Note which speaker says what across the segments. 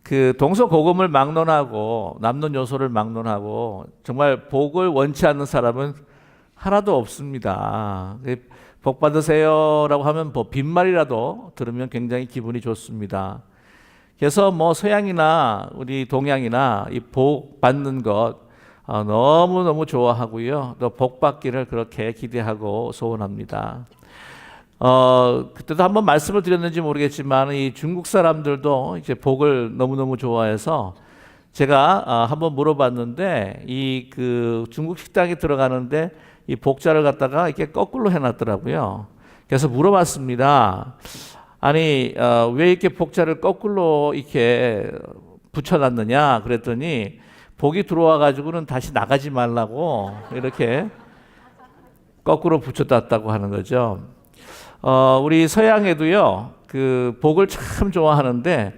Speaker 1: 그 동서고금을 막론하고 남론요소를 막론하고 정말 복을 원치 않는 사람은 하나도 없습니다. 복 받으세요라고 하면 뭐 빈말이라도 들으면 굉장히 기분이 좋습니다. 그래서 뭐 서양이나 우리 동양이나 이 복 받는 것 너무너무 좋아하고요. 또 복 받기를 그렇게 기대하고 소원합니다. 그때도 한번 말씀을 드렸는지 모르겠지만 이 중국 사람들도 이제 복을 너무너무 좋아해서 제가 한번 물어봤는데 이 그 중국 식당에 들어가는데 이 복자를 갖다가 이렇게 거꾸로 해놨더라고요. 그래서 물어봤습니다. 아니 왜 이렇게 복자를 거꾸로 이렇게 붙여놨느냐 그랬더니 복이 들어와 가지고는 다시 나가지 말라고 이렇게 거꾸로 붙여놨다고 하는 거죠. 우리 서양에도요 그 복을 참 좋아하는데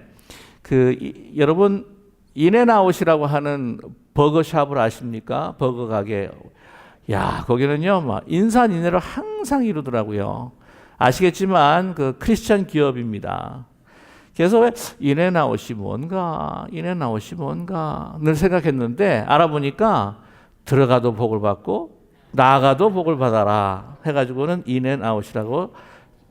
Speaker 1: 여러분 인앤아웃이라고 하는 버거샵을 아십니까? 버거 가게. 야, 거기는요 막 인산인해를 항상 이루더라고요. 아시겠지만 그 크리스천 기업입니다. 그래서 왜 인앤아웃이 뭔가 늘 생각했는데 알아보니까 들어가도 복을 받고 나가도 복을 받아라 해가지고는 인앤아웃이라고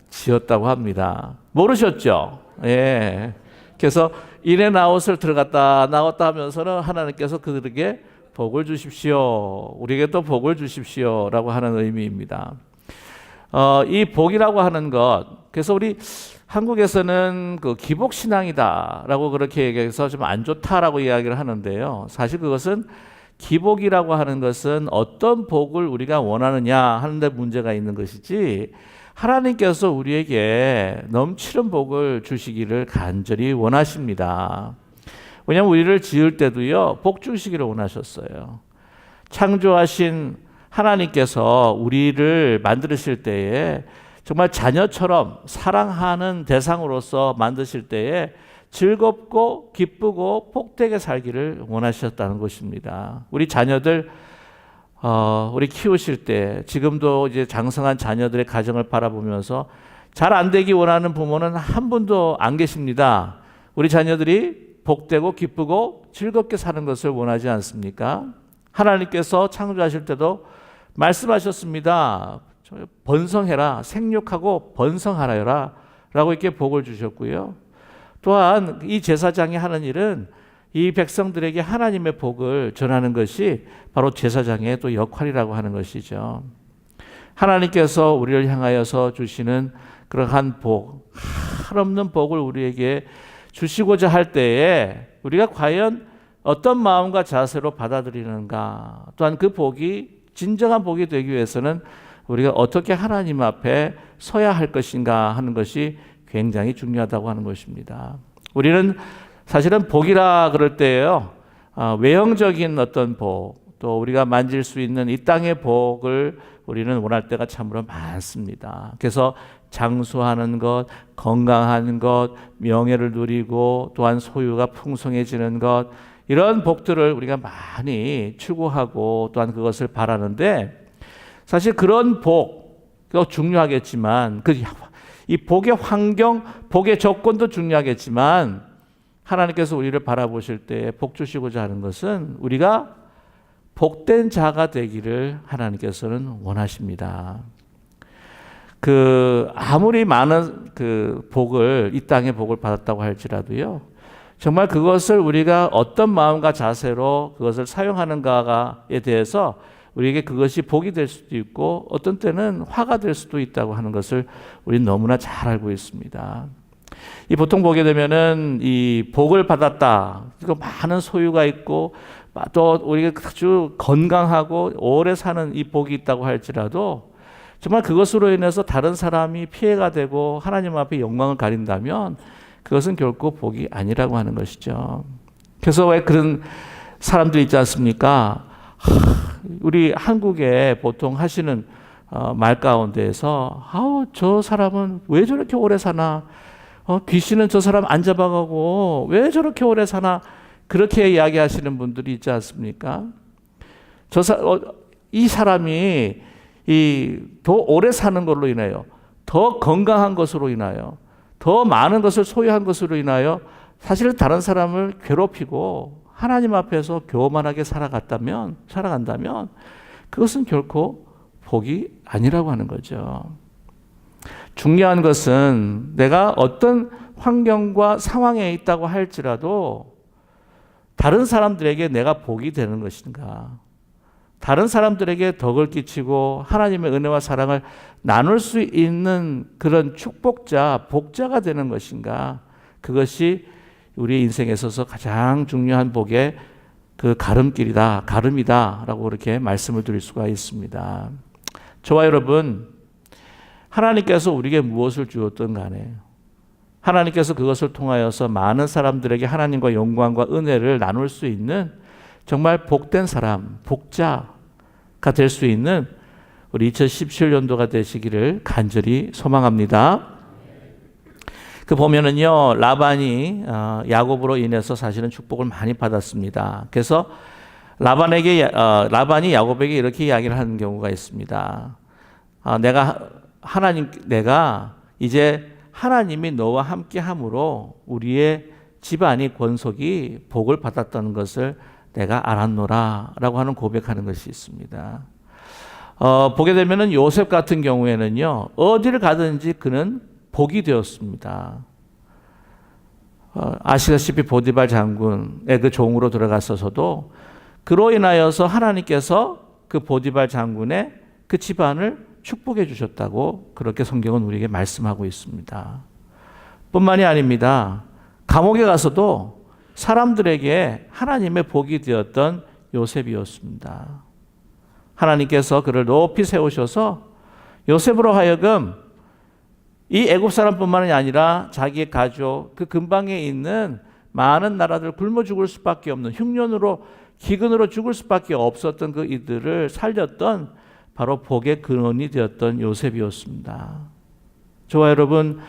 Speaker 1: 지었다고 합니다. 모르셨죠? 예. 그래서 인앤아웃을 들어갔다 나왔다 하면서는 하나님께서 그들에게 복을 주십시오. 우리에게 또 복을 주십시오라고 하는 의미입니다. 이 복이라고 하는 것, 그래서 우리 한국에서는 그 기복신앙이다라고 그렇게 얘기해서 좀 안 좋다라고 이야기를 하는데요. 사실 그것은 기복이라고 하는 것은 어떤 복을 우리가 원하느냐 하는 데 문제가 있는 것이지 하나님께서 우리에게 넘치는 복을 주시기를 간절히 원하십니다. 왜냐하면 우리를 지을 때도요 복 주시기를 원하셨어요. 창조하신 하나님께서 우리를 만드실 때에 정말 자녀처럼 사랑하는 대상으로서 만드실 때에 즐겁고 기쁘고 복되게 살기를 원하셨다는 것입니다. 우리 자녀들 우리 키우실 때 지금도 이제 장성한 자녀들의 가정을 바라보면서 잘 안 되기 원하는 부모는 한 분도 안 계십니다. 우리 자녀들이 복되고 기쁘고 즐겁게 사는 것을 원하지 않습니까? 하나님께서 창조하실 때도 말씀하셨습니다. 번성해라, 생육하고 번성하라 라고 이렇게 복을 주셨고요. 또한 이 제사장이 하는 일은 이 백성들에게 하나님의 복을 전하는 것이 바로 제사장의 또 역할이라고 하는 것이죠. 하나님께서 우리를 향하여서 주시는 그러한 복, 한없는 복을 우리에게 주시고자 할 때에 우리가 과연 어떤 마음과 자세로 받아들이는가, 또한 그 복이 진정한 복이 되기 위해서는 우리가 어떻게 하나님 앞에 서야 할 것인가 하는 것이 굉장히 중요하다고 하는 것입니다. 우리는 사실은 복이라 그럴 때에요, 외형적인 어떤 복, 또 우리가 만질 수 있는 이 땅의 복을 우리는 원할 때가 참으로 많습니다. 그래서 장수하는 것, 건강한 것, 명예를 누리고 또한 소유가 풍성해지는 것, 이런 복들을 우리가 많이 추구하고 또한 그것을 바라는데 사실 그런 복도 중요하겠지만 이 복의 환경, 복의 조건도 중요하겠지만 하나님께서 우리를 바라보실 때 복 주시고자 하는 것은 우리가 복된 자가 되기를 하나님께서는 원하십니다. 아무리 많은 복을, 이 땅의 복을 받았다고 할지라도요, 정말 그것을 우리가 어떤 마음과 자세로 그것을 사용하는가에 대해서 우리에게 그것이 복이 될 수도 있고 어떤 때는 화가 될 수도 있다고 하는 것을 우리는 너무나 잘 알고 있습니다. 이 보통 보게 되면은 이 복을 받았다, 이거 많은 소유가 있고 또 우리가 아주 건강하고 오래 사는 이 복이 있다고 할지라도 정말 그것으로 인해서 다른 사람이 피해가 되고 하나님 앞에 영광을 가린다면 그것은 결코 복이 아니라고 하는 것이죠. 그래서 왜 그런 사람들 있지 않습니까? 우리 한국에 보통 하시는 말 가운데에서 저 사람은 왜 저렇게 오래 사나? 귀신은 저 사람 안 잡아가고 왜 저렇게 오래 사나? 그렇게 이야기하시는 분들이 있지 않습니까? 이 사람이 더 오래 사는 걸로 인하여, 더 건강한 것으로 인하여, 더 많은 것을 소유한 것으로 인하여 사실 다른 사람을 괴롭히고 하나님 앞에서 교만하게 살아간다면 그것은 결코 복이 아니라고 하는 거죠. 중요한 것은 내가 어떤 환경과 상황에 있다고 할지라도 다른 사람들에게 내가 복이 되는 것인가, 다른 사람들에게 덕을 끼치고 하나님의 은혜와 사랑을 나눌 수 있는 그런 축복자, 복자가 되는 것인가, 그것이 우리 인생에 있어서 가장 중요한 복의 그 가름이다 라고 그렇게 말씀을 드릴 수가 있습니다. 저와 여러분, 하나님께서 우리에게 무엇을 주었든 간에 하나님께서 그것을 통하여서 많은 사람들에게 하나님과 영광과 은혜를 나눌 수 있는 정말 복된 사람, 복자가 될 수 있는 우리 2017년도가 되시기를 간절히 소망합니다. 그 보면은요, 라반이 야곱으로 인해서 사실은 축복을 많이 받았습니다. 그래서 라반이 야곱에게 이렇게 이야기를 하는 경우가 있습니다. 내가 이제 하나님이 너와 함께함으로 우리의 집안이 권속이 복을 받았다는 것을 내가 알았노라라고 하는 고백하는 것이 있습니다. 보게 되면은 요셉 같은 경우에는요, 어디를 가든지 그는 복이 되었습니다. 아시다시피 보디발 장군의 그 종으로 들어갔어서도 그로 인하여서 하나님께서 그 보디발 장군의 그 집안을 축복해 주셨다고 그렇게 성경은 우리에게 말씀하고 있습니다. 뿐만이 아닙니다. 감옥에 가서도 사람들에게 하나님의 복이 되었던 요셉이었습니다. 하나님께서 그를 높이 세우셔서 요셉으로 하여금 이 애굽 사람뿐만이 아니라 자기의 가족, 그 근방에 있는 많은 나라들 굶어 죽을 수밖에 없는, 흉년으로 기근으로 죽을 수밖에 없었던 그 이들을 살렸던 바로 복의 근원이 되었던 요셉이었습니다. 저와 여러분,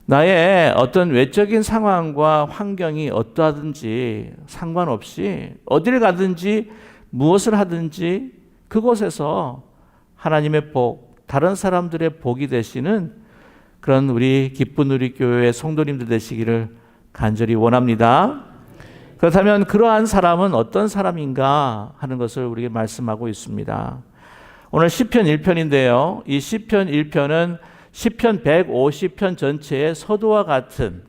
Speaker 1: 나의 어떤 외적인 상황과 환경이 어떠하든지 상관없이 어디를 가든지 무엇을 하든지 그곳에서 하나님의 복, 다른 사람들의 복이 되시는 그런 우리 기쁜 우리 교회의 성도님들 되시기를 간절히 원합니다. 그렇다면 그러한 사람은 어떤 사람인가 하는 것을 우리에게 말씀하고 있습니다. 오늘 시편 1편인데요. 이 시편 1편은 시편 150편 전체의 서두와 같은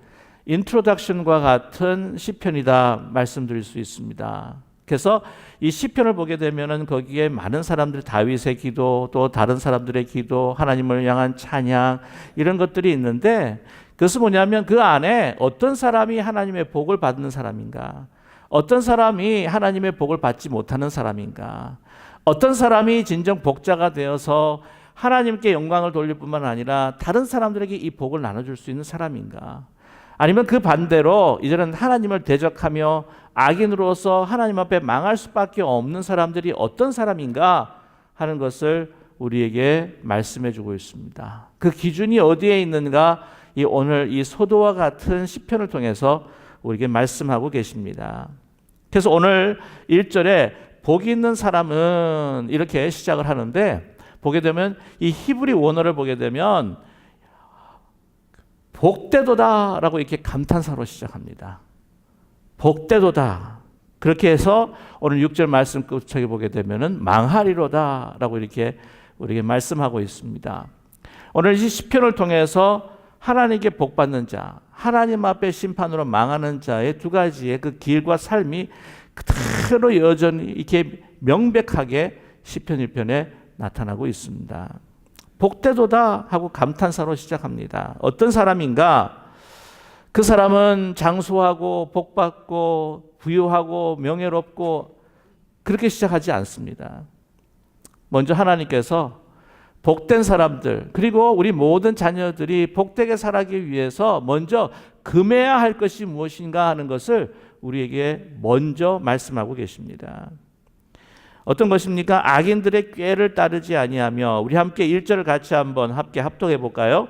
Speaker 1: 인트로덕션과 같은 시편이다 말씀드릴 수 있습니다. 그래서 이 시편을 보게 되면은 거기에 많은 사람들 다윗의 기도, 또 다른 사람들의 기도, 하나님을 향한 찬양 이런 것들이 있는데 그것은 뭐냐면 그 안에 어떤 사람이 하나님의 복을 받는 사람인가, 어떤 사람이 하나님의 복을 받지 못하는 사람인가, 어떤 사람이 진정 복자가 되어서 하나님께 영광을 돌릴 뿐만 아니라 다른 사람들에게 이 복을 나눠줄 수 있는 사람인가, 아니면 그 반대로 이제는 하나님을 대적하며 악인으로서 하나님 앞에 망할 수밖에 없는 사람들이 어떤 사람인가 하는 것을 우리에게 말씀해 주고 있습니다. 그 기준이 어디에 있는가 오늘 이 소도와 같은 시편을 통해서 우리에게 말씀하고 계십니다. 그래서 오늘 1절에 복 있는 사람은 이렇게 시작을 하는데, 보게 되면 이 히브리 원어를 보게 되면 복되도다 라고 이렇게 감탄사로 시작합니다. 복되도다. 그렇게 해서 오늘 6절 말씀 끝쪽에 보게 되면은 망하리로다 라고 이렇게 우리에게 말씀하고 있습니다. 오늘 이 시편을 통해서 하나님께 복받는 자, 하나님 앞에 심판으로 망하는 자의 두 가지의 그 길과 삶이 그대로 여전히 이렇게 명백하게 시편 1편에 나타나고 있습니다. 복되도다 하고 감탄사로 시작합니다. 어떤 사람인가? 그 사람은 장수하고 복받고 부유하고 명예롭고 그렇게 시작하지 않습니다. 먼저 하나님께서 복된 사람들, 그리고 우리 모든 자녀들이 복되게 살아가기 위해서 먼저 금해야 할 것이 무엇인가 하는 것을 우리에게 먼저 말씀하고 계십니다. 어떤 것입니까? 악인들의 꾀를 따르지 아니하며, 우리 함께 1절을 같이 한번 함께 합독해 볼까요?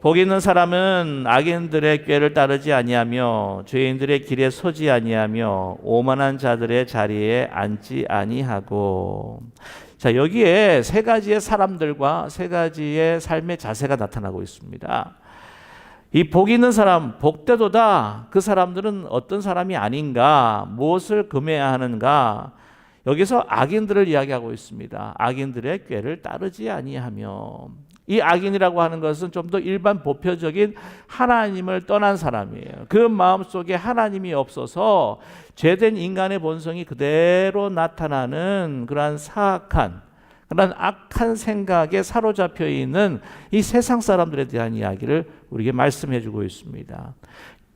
Speaker 1: 복 있는 사람은 악인들의 꾀를 따르지 아니하며 죄인들의 길에 서지 아니하며 오만한 자들의 자리에 앉지 아니하고. 자, 여기에 세 가지의 사람들과 세 가지의 삶의 자세가 나타나고 있습니다. 이 복 있는 사람, 복되도다. 그 사람들은 어떤 사람이 아닌가? 무엇을 금해야 하는가? 여기서 악인들을 이야기하고 있습니다. 악인들의 꾀를 따르지 아니하며. 이 악인이라고 하는 것은 좀 더 일반 보편적인 하나님을 떠난 사람이에요. 그 마음속에 하나님이 없어서 죄된 인간의 본성이 그대로 나타나는 그러한 사악한, 그런 악한 생각에 사로잡혀 있는 이 세상 사람들에 대한 이야기를 우리에게 말씀해 주고 있습니다.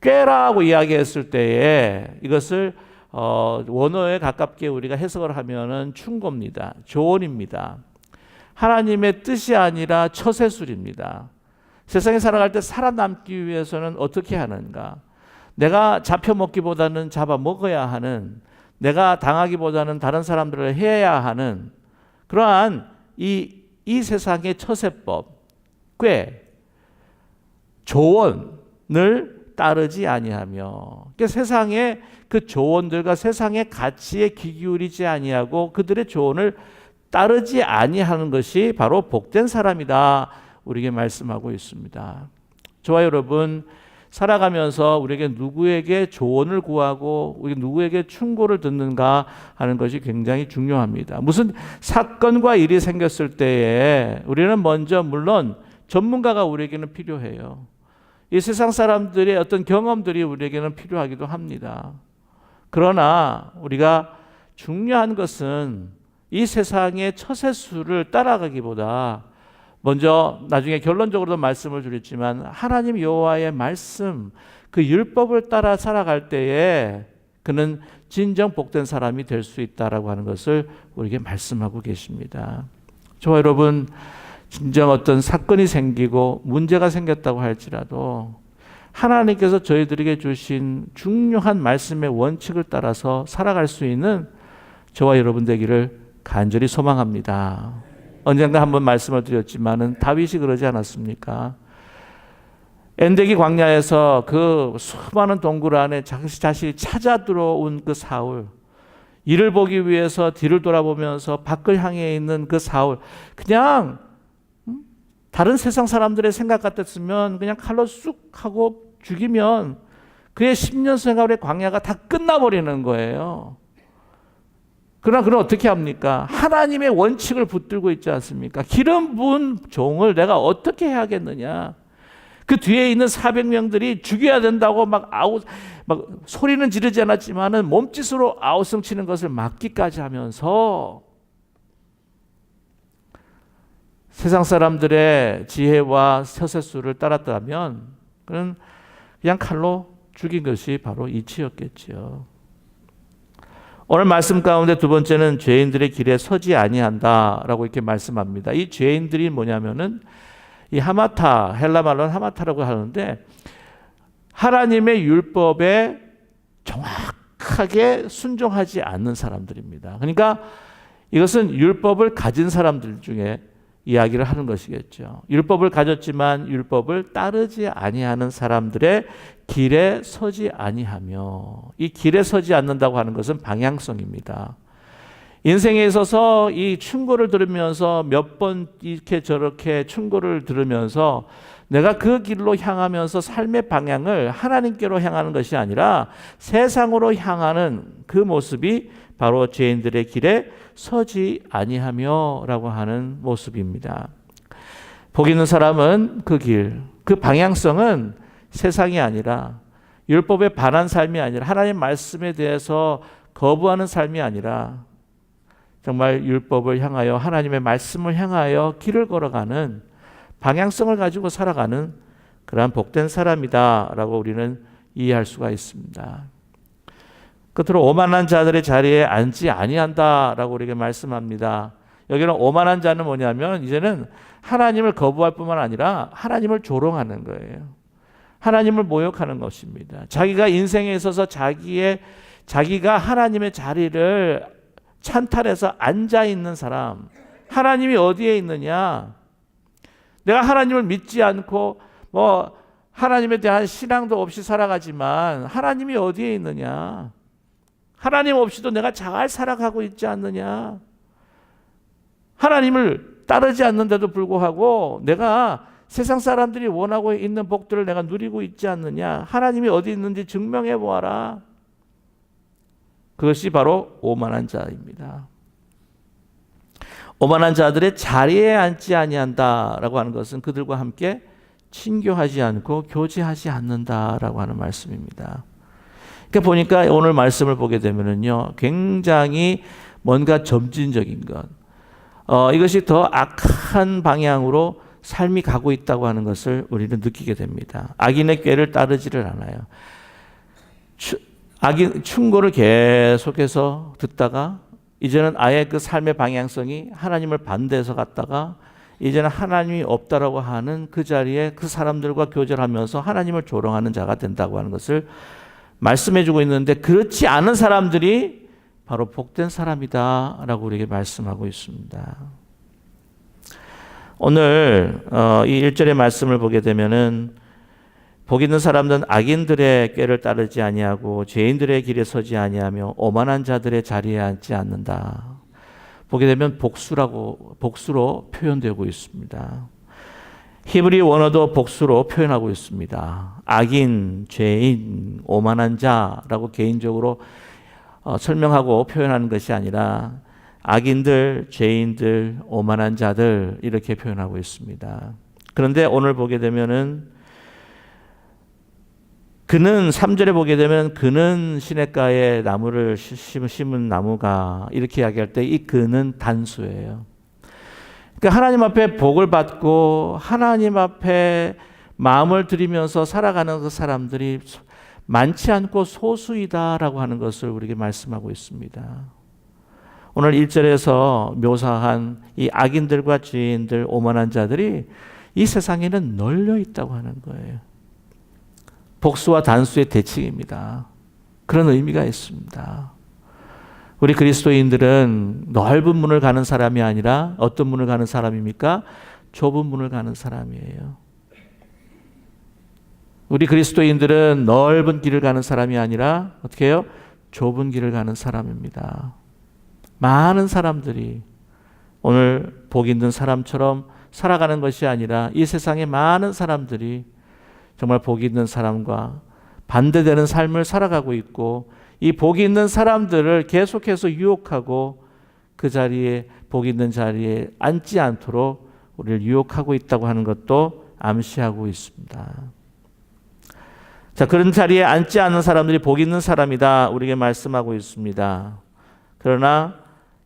Speaker 1: 꾀라고 이야기했을 때에 이것을 원어에 가깝게 우리가 해석을 하면은 충고입니다. 조언입니다. 하나님의 뜻이 아니라 처세술입니다. 세상에 살아갈 때 살아남기 위해서는 어떻게 하는가? 내가 잡혀먹기보다는 잡아먹어야 하는, 내가 당하기보다는 다른 사람들을 해야 하는 그러한 이 세상의 처세법, 꾀, 조언을 따르지 아니하며, 그러니까 세상의 그 조언들과 세상의 가치에 귀 기울이지 아니하고 그들의 조언을 따르지 아니하는 것이 바로 복된 사람이다. 우리에게 말씀하고 있습니다. 저와 여러분, 살아가면서 우리에게 누구에게 조언을 구하고 우리 누구에게 충고를 듣는가 하는 것이 굉장히 중요합니다. 무슨 사건과 일이 생겼을 때에 우리는 먼저 물론 전문가가 우리에게는 필요해요. 이 세상 사람들의 어떤 경험들이 우리에게는 필요하기도 합니다. 그러나 우리가 중요한 것은 이 세상의 처세술을 따라가기보다 먼저 나중에 결론적으로도 말씀을 드렸지만 하나님 여호와의 말씀, 그 율법을 따라 살아갈 때에 그는 진정 복된 사람이 될 수 있다라고 하는 것을 우리에게 말씀하고 계십니다. 저와 여러분, 진정 어떤 사건이 생기고 문제가 생겼다고 할지라도 하나님께서 저희들에게 주신 중요한 말씀의 원칙을 따라서 살아갈 수 있는 저와 여러분 되기를 간절히 소망합니다. 언젠가 한번 말씀을 드렸지만은 다윗이 그러지 않았습니까? 엔데기 광야에서 그 수많은 동굴 안에 자신이 찾아 들어온 그 사울, 이를 보기 위해서 뒤를 돌아보면서 밖을 향해 있는 그 사울, 그냥 다른 세상 사람들의 생각 같았으면 그냥 칼로 쑥 하고 죽이면 그의 10년 생활의 광야가 다 끝나버리는 거예요. 그러나 그는 어떻게 합니까? 하나님의 원칙을 붙들고 있지 않습니까? 기름 부은 종을 내가 어떻게 해야겠느냐? 그 뒤에 있는 400명들이 죽여야 된다고 막 소리는 지르지 않았지만은 몸짓으로 아우성치는 것을 막기까지 하면서 세상 사람들의 지혜와 처세술을 따랐다면 그는 그냥 칼로 죽인 것이 바로 이치였겠지요. 오늘 말씀 가운데 두 번째는 죄인들의 길에 서지 아니한다라고 이렇게 말씀합니다. 이 죄인들이 뭐냐면은 이 하마타, 헬라 말로는 하마타라고 하는데 하나님의 율법에 정확하게 순종하지 않는 사람들입니다. 그러니까 이것은 율법을 가진 사람들 중에 이야기를 하는 것이겠죠. 율법을 가졌지만 율법을 따르지 아니하는 사람들의 길에 서지 아니하며, 이 길에 서지 않는다고 하는 것은 방향성입니다. 인생에 있어서 이 충고를 들으면서 몇 번 이렇게 저렇게 충고를 들으면서 내가 그 길로 향하면서 삶의 방향을 하나님께로 향하는 것이 아니라 세상으로 향하는 그 모습이 바로 죄인들의 길에 서지 아니하며라고 하는 모습입니다. 복 있는 사람은 그 길, 그 방향성은 세상이 아니라 율법에 반한 삶이 아니라 하나님 말씀에 대해서 거부하는 삶이 아니라 정말 율법을 향하여 하나님의 말씀을 향하여 길을 걸어가는 방향성을 가지고 살아가는 그러한 복된 사람이다라고 우리는 이해할 수가 있습니다. 끝으로 오만한 자들의 자리에 앉지 아니한다라고 우리에게 말씀합니다. 여기는 오만한 자는 뭐냐면 이제는 하나님을 거부할 뿐만 아니라 하나님을 조롱하는 거예요. 하나님을 모욕하는 것입니다. 자기가 인생에 있어서 자기가 하나님의 자리를 찬탈해서 앉아 있는 사람, 하나님이 어디에 있느냐? 내가 하나님을 믿지 않고 하나님에 대한 신앙도 없이 살아가지만 하나님이 어디에 있느냐? 하나님 없이도 내가 잘 살아가고 있지 않느냐? 하나님을 따르지 않는데도 불구하고 내가 세상 사람들이 원하고 있는 복들을 내가 누리고 있지 않느냐? 하나님이 어디 있는지 증명해 보아라. 그것이 바로 오만한 자입니다. 오만한 자들의 자리에 앉지 아니한다라고 하는 것은 그들과 함께 친교하지 않고 교제하지 않는다라고 하는 말씀입니다. 그러니까 보니까 오늘 말씀을 보게 되면은요, 굉장히 뭔가 점진적인 것, 이것이 더 악한 방향으로 삶이 가고 있다고 하는 것을 우리는 느끼게 됩니다. 악인의 꾀를 따르지를 않아요. 악인 충고를 계속해서 듣다가 이제는 아예 그 삶의 방향성이 하나님을 반대해서 갔다가 이제는 하나님이 없다라고 하는 그 자리에 그 사람들과 교제를 하면서 하나님을 조롱하는 자가 된다고 하는 것을 말씀해주고 있는데, 그렇지 않은 사람들이 바로 복된 사람이다라고 우리에게 말씀하고 있습니다. 오늘 이 1절의 말씀을 보게 되면은 복 있는 사람들은 악인들의 꾀를 따르지 아니하고 죄인들의 길에 서지 아니하며 오만한 자들의 자리에 앉지 않는다. 보게 되면 복수로 표현되고 있습니다. 히브리 원어도 복수로 표현하고 있습니다. 악인, 죄인, 오만한 자라고 개인적으로 설명하고 표현하는 것이 아니라 악인들, 죄인들, 오만한 자들 이렇게 표현하고 있습니다. 그런데 오늘 보게 되면은 그는 3절에 보게 되면 그는 시냇가에 나무를 심은 나무가 이렇게 이야기할 때 이 그는 단수예요. 그러니까 하나님 앞에 복을 받고 하나님 앞에 마음을 들이면서 살아가는 그 사람들이 많지 않고 소수이다라고 하는 것을 우리에게 말씀하고 있습니다. 오늘 1절에서 묘사한 이 악인들과 죄인들, 오만한 자들이 이 세상에는 널려 있다고 하는 거예요. 복수와 단수의 대칭입니다. 그런 의미가 있습니다. 우리 그리스도인들은 넓은 문을 가는 사람이 아니라 어떤 문을 가는 사람입니까? 좁은 문을 가는 사람이에요. 우리 그리스도인들은 넓은 길을 가는 사람이 아니라 어떻게 해요? 좁은 길을 가는 사람입니다. 많은 사람들이 오늘 복 있는 사람처럼 살아가는 것이 아니라 이 세상에 많은 사람들이 정말 복 있는 사람과 반대되는 삶을 살아가고 있고, 이 복 있는 사람들을 계속해서 유혹하고 그 자리에, 복 있는 자리에 앉지 않도록 우리를 유혹하고 있다고 하는 것도 암시하고 있습니다. 자, 그런 자리에 앉지 않는 사람들이 복 있는 사람이다 우리에게 말씀하고 있습니다. 그러나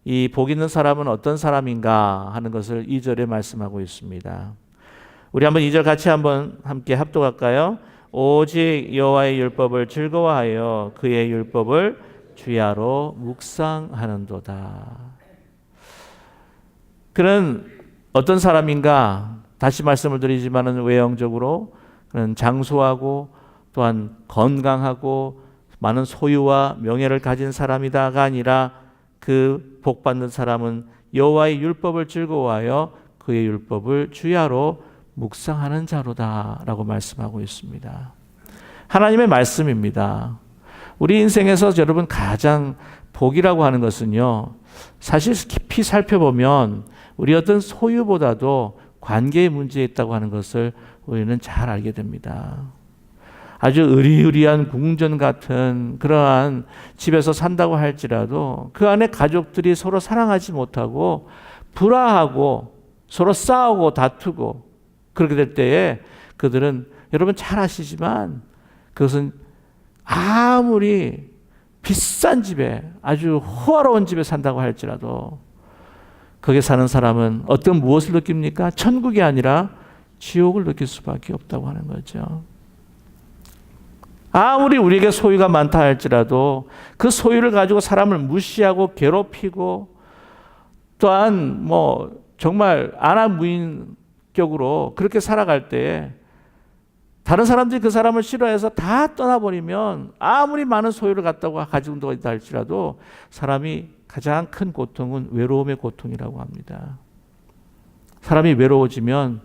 Speaker 1: 이 복 있는 사람은 어떤 사람인가 하는 것을 2절에 말씀하고 있습니다. 우리 한번 2절 같이 한번 함께 합독할까요? 오직 여호와의 율법을 즐거워하여 그의 율법을 주야로 묵상하는도다. 그는 어떤 사람인가? 다시 말씀을 드리지만은 외형적으로 그는 장수하고 또한 건강하고 많은 소유와 명예를 가진 사람이다가 아니라 그 복받는 사람은 여호와의 율법을 즐거워하여 그의 율법을 주야로 묵상하는 자로다라고 말씀하고 있습니다. 하나님의 말씀입니다. 우리 인생에서 여러분 가장 복이라고 하는 것은요, 사실 깊이 살펴보면 우리 어떤 소유보다도 관계의 문제에 있다고 하는 것을 우리는 잘 알게 됩니다. 아주 의리의리한 궁전 같은 그러한 집에서 산다고 할지라도 그 안에 가족들이 서로 사랑하지 못하고 불화하고 서로 싸우고 다투고 그렇게 될 때에 그들은 여러분 잘 아시지만 그것은 아무리 비싼 집에 아주 호화로운 집에 산다고 할지라도 거기에 사는 사람은 어떤 무엇을 느낍니까? 천국이 아니라 지옥을 느낄 수밖에 없다고 하는 거죠. 아무리 우리에게 소유가 많다 할지라도 그 소유를 가지고 사람을 무시하고 괴롭히고 또한 정말 안하무인격으로 그렇게 살아갈 때에 다른 사람들이 그 사람을 싫어해서 다 떠나버리면 아무리 많은 소유를 가지고 있다 할지라도 사람이 가장 큰 고통은 외로움의 고통이라고 합니다. 사람이 외로워지면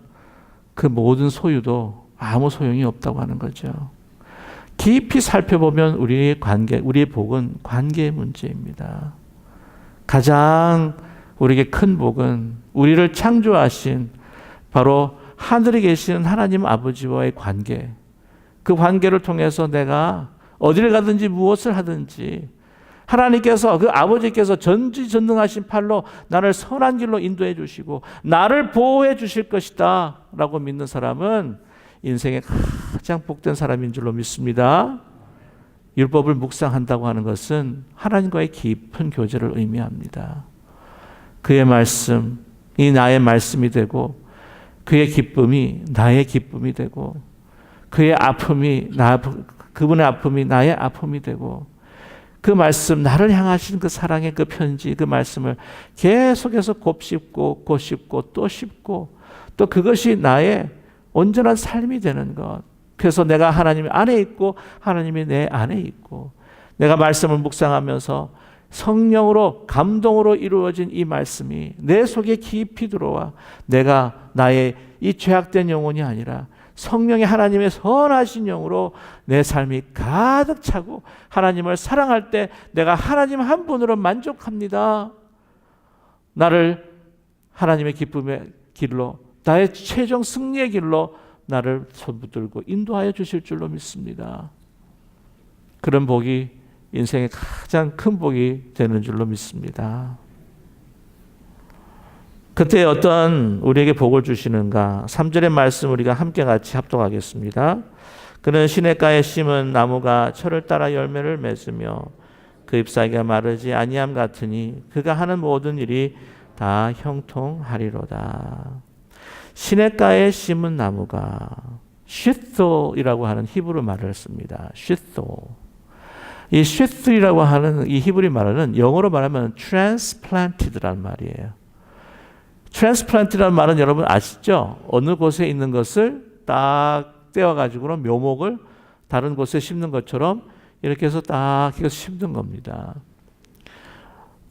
Speaker 1: 그 모든 소유도 아무 소용이 없다고 하는 거죠. 깊이 살펴보면 우리의 복은 관계의 문제입니다. 가장 우리에게 큰 복은 우리를 창조하신 바로 하늘에 계시는 하나님 아버지와의 관계, 그 관계를 통해서 내가 어디를 가든지 무엇을 하든지 하나님께서, 그 아버지께서 전지전능하신 팔로 나를 선한 길로 인도해 주시고 나를 보호해 주실 것이다 라고 믿는 사람은 인생의 가장 복된 사람인 줄로 믿습니다. 율법을 묵상한다고 하는 것은 하나님과의 깊은 교제를 의미합니다. 그의 말씀이 나의 말씀이 되고 그의 기쁨이 나의 기쁨이 되고 그의 아픔이 그분의 아픔이 나의 아픔이 되고 그 말씀, 나를 향하신 그 사랑의 그 편지, 그 말씀을 계속해서 곱씹고 또 씹고 또 그것이 나의 온전한 삶이 되는 것. 그래서 내가 하나님 안에 있고 하나님이 내 안에 있고 내가 말씀을 묵상하면서 성령으로 감동으로 이루어진 이 말씀이 내 속에 깊이 들어와 내가 나의 이 죄악된 영혼이 아니라 성령의 하나님의 선하신 영으로 내 삶이 가득 차고 하나님을 사랑할 때 내가 하나님 한 분으로 만족합니다. 나를 하나님의 기쁨의 길로, 나의 최종 승리의 길로 나를 손붙들고 인도하여 주실 줄로 믿습니다. 그런 복이 인생의 가장 큰 복이 되는 줄로 믿습니다. 그때 어떤 우리에게 복을 주시는가? 3절의 말씀 우리가 함께 같이 합독하겠습니다. 그는 시냇가에 심은 나무가 철을 따라 열매를 맺으며 그 잎사귀가 마르지 아니함 같으니 그가 하는 모든 일이 다 형통하리로다. 시냇가에 심은 나무가 쉿도이라고 하는 히브리 말을 씁니다. 쉿도. 이 쉿도이라고 하는 이 히브리 말은 영어로 말하면 transplanted라는 말이에요. 트랜스플란트라는 말은 여러분 아시죠? 어느 곳에 있는 것을 딱 떼어가지고는 묘목을 다른 곳에 심는 것처럼 이렇게 해서 딱 이거 심는 겁니다.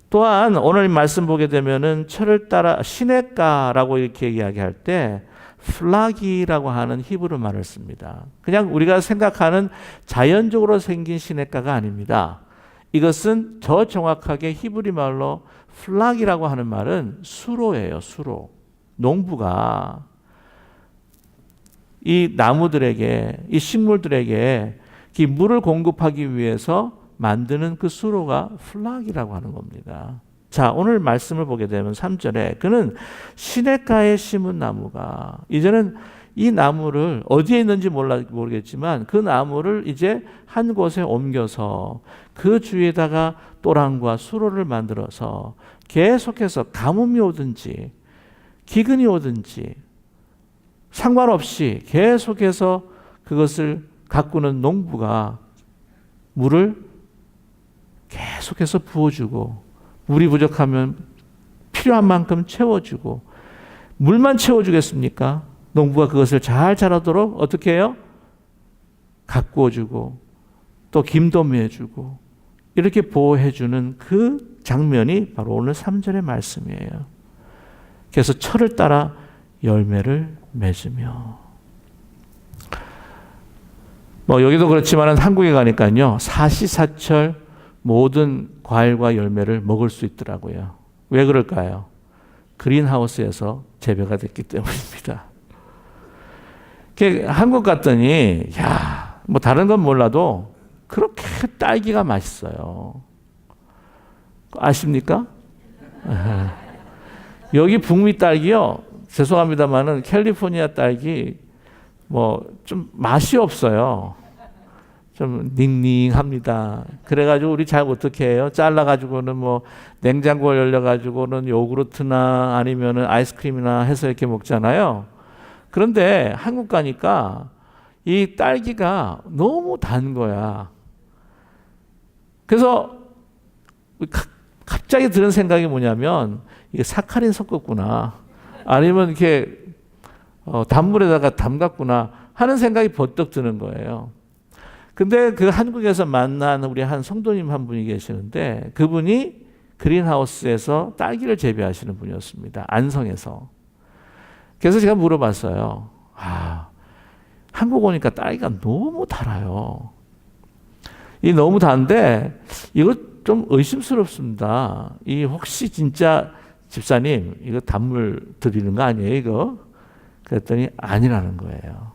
Speaker 1: 또한 오늘 말씀 보게 되면은 철을 따라 시냇가라고 이렇게 이야기할 때 플라기라고 하는 히브리 말을 씁니다. 그냥 우리가 생각하는 자연적으로 생긴 시냇가가 아닙니다. 이것은 더 정확하게 히브리 말로 플락이라고 하는 말은 수로예요. 수로. 농부가 이 나무들에게, 이 식물들에게 이 물을 공급하기 위해서 만드는 그 수로가 플락이라고 하는 겁니다. 자, 오늘 말씀을 보게 되면 3절에 그는 시냇가에 심은 나무가, 이제는 이 나무를 어디에 있는지 모르겠지만 그 나무를 이제 한 곳에 옮겨서 그 주위에다가 또랑과 수로를 만들어서 계속해서 가뭄이 오든지 기근이 오든지 상관없이 계속해서 그것을 가꾸는 농부가 물을 계속해서 부어주고 물이 부족하면 필요한 만큼 채워주고 물만 채워주겠습니까? 농부가 그것을 잘 자라도록 어떻게 해요? 가꾸어주고 또 김도 매주고 이렇게 보호해주는 그 장면이 바로 오늘 3절의 말씀이에요. 그래서 철을 따라 열매를 맺으며, 뭐 여기도 그렇지만 한국에 가니까요 사시사철 모든 과일과 열매를 먹을 수 있더라고요. 왜 그럴까요? 그린하우스에서 재배가 됐기 때문입니다. 한국 갔더니 뭐 다른 건 몰라도 그렇게 딸기가 맛있어요. 아십니까? 여기 북미 딸기요. 죄송합니다만은 캘리포니아 딸기 뭐 좀 맛이 없어요. 좀 닝닝합니다. 그래가지고 우리 잘 어떻게 해요? 잘라가지고는 뭐 냉장고에 열려가지고는 요구르트나 아니면은 아이스크림이나 해서 이렇게 먹잖아요. 그런데 한국 가니까 이 딸기가 너무 단 거야. 그래서 갑자기 드는 생각이 뭐냐면 이게 사카린 섞었구나. 아니면 이렇게 단물에다가 담갔구나 하는 생각이 번뜩 드는 거예요. 근데 그 한국에서 만난 우리 한 성도님 한 분이 계시는데 그분이 그린하우스에서 딸기를 재배하시는 분이었습니다. 안성에서. 그래서 제가 물어봤어요. 한국 오니까 딸기가 너무 달아요. 이 너무 단데 이거 좀 의심스럽습니다. 이 혹시 진짜 집사님 이거 단물 드리는 거 아니에요 이거? 그랬더니 아니라는 거예요.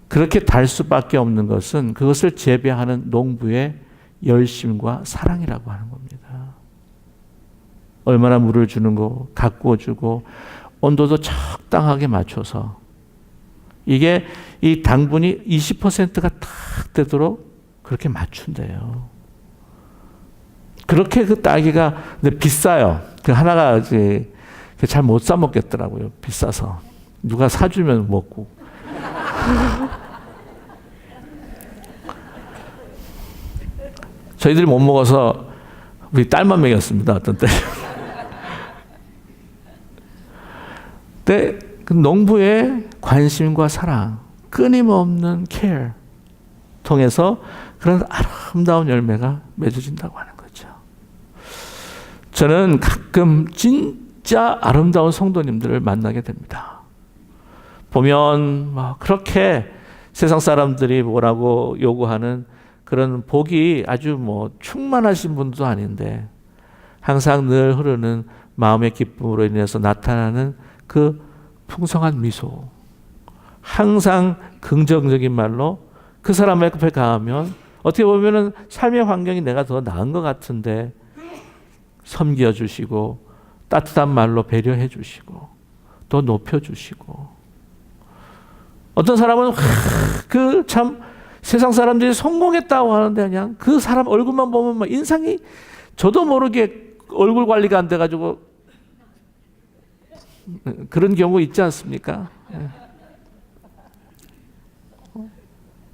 Speaker 1: 그렇게 달 수밖에 없는 것은 그것을 재배하는 농부의 열심과 사랑이라고 하는 겁니다. 얼마나 물을 주는 거, 가꾸어 주고 온도도 적당하게 맞춰서 이게 이 당분이 20%가 딱 되도록 그렇게 맞춘대요. 그렇게 그 딸기가 근데 비싸요. 그 하나가 이제 잘 못 사 먹겠더라고요. 비싸서 누가 사주면 먹고. 저희들이 못 먹어서 우리 딸만 먹였습니다. 어떤 때. 근데 그 농부의 관심과 사랑, 끊임없는 케어 통해서 그런 아름다운 열매가 맺어진다고 하는 거죠. 저는 가끔 진짜 아름다운 성도님들을 만나게 됩니다. 보면 막 그렇게 세상 사람들이 뭐라고 요구하는 그런 복이 아주 뭐 충만하신 분도 아닌데 항상 늘 흐르는 마음의 기쁨으로 인해서 나타나는 그 풍성한 미소, 항상 긍정적인 말로 그 사람 옆에 가면 어떻게 보면은 삶의 환경이 내가 더 나은 것 같은데 섬겨주시고 따뜻한 말로 배려해 주시고 또 높여주시고 어떤 사람은 그 참 세상 사람들이 성공했다고 하는데 그냥 그 사람 얼굴만 보면 막 인상이 저도 모르게 얼굴 관리가 안 돼가지고 그런 경우 있지 않습니까?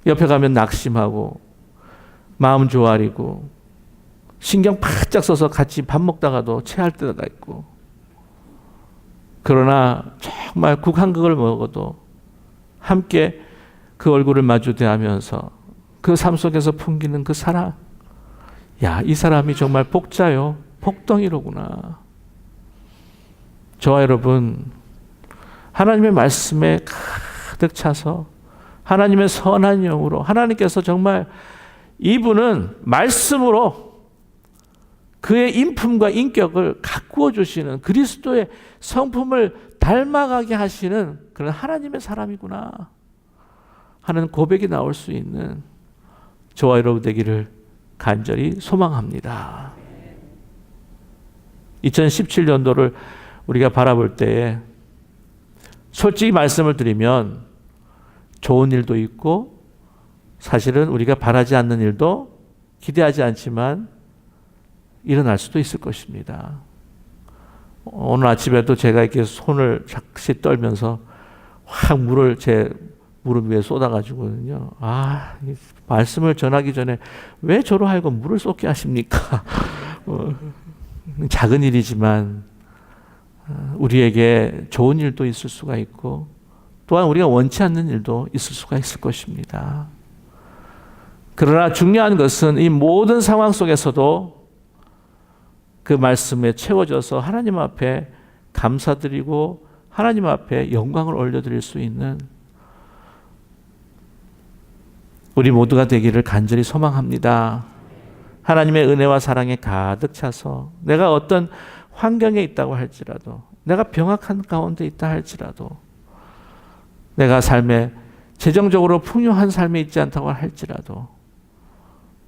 Speaker 1: 옆에 가면 낙심하고 마음 조아리고 신경 바짝 써서 같이 밥 먹다가도 체할 때가 있고 그러나 정말 국 한 그릇을 먹어도 함께 그 얼굴을 마주 대하면서 그 삶 속에서 풍기는 그 사랑, 야, 이 사람이 정말 복자요, 복덩이로구나. 저와 여러분 하나님의 말씀에 가득 차서 하나님의 선한 영으로 하나님께서 정말 이분은 말씀으로 그의 인품과 인격을 가꾸어 주시는 그리스도의 성품을 닮아가게 하시는 그런 하나님의 사람이구나 하는 고백이 나올 수 있는 저와 여러분 되기를 간절히 소망합니다. 2017년도를 우리가 바라볼 때에 솔직히 말씀을 드리면 좋은 일도 있고 사실은 우리가 바라지 않는 일도 기대하지 않지만 일어날 수도 있을 것입니다. 오늘 아침에도 제가 이렇게 손을 작시 떨면서 확 물을 제 무릎 위에 쏟아가지고는요. 아, 말씀을 전하기 전에 왜 저로 하여금 물을 쏟게 하십니까? 작은 일이지만 우리에게 좋은 일도 있을 수가 있고 또한 우리가 원치 않는 일도 있을 수가 있을 것입니다. 그러나 중요한 것은 이 모든 상황 속에서도 그 말씀에 채워져서 하나님 앞에 감사드리고 하나님 앞에 영광을 올려드릴 수 있는 우리 모두가 되기를 간절히 소망합니다. 하나님의 은혜와 사랑에 가득 차서 내가 어떤 환경에 있다고 할지라도 내가 병악한 가운데 있다 할지라도 내가 삶에 재정적으로 풍요한 삶에 있지 않다고 할지라도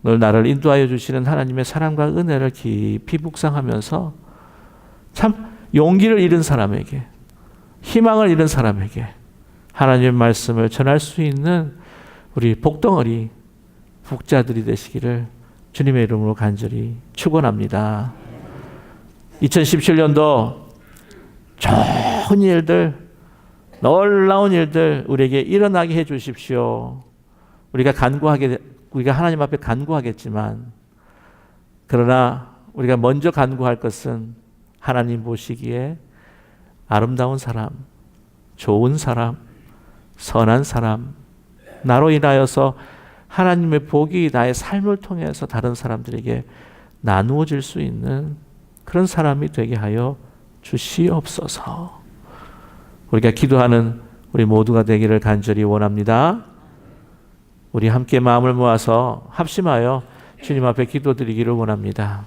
Speaker 1: 늘 나를 인도하여 주시는 하나님의 사랑과 은혜를 깊이 묵상하면서 참 용기를 잃은 사람에게 희망을 잃은 사람에게 하나님의 말씀을 전할 수 있는 우리 복덩어리 복자들이 되시기를 주님의 이름으로 간절히 축원합니다. 2017년도 좋은 일들 놀라운 일들 우리에게 일어나게 해 주십시오. 우리가 하나님 앞에 간구하겠지만 그러나 우리가 먼저 간구할 것은 하나님 보시기에 아름다운 사람, 좋은 사람, 선한 사람, 나로 인하여서 하나님의 복이 나의 삶을 통해서 다른 사람들에게 나누어질 수 있는 그런 사람이 되게 하여 주시옵소서. 우리가 기도하는 우리 모두가 되기를 간절히 원합니다. 우리 함께 마음을 모아서 합심하여 주님 앞에 기도드리기를 원합니다.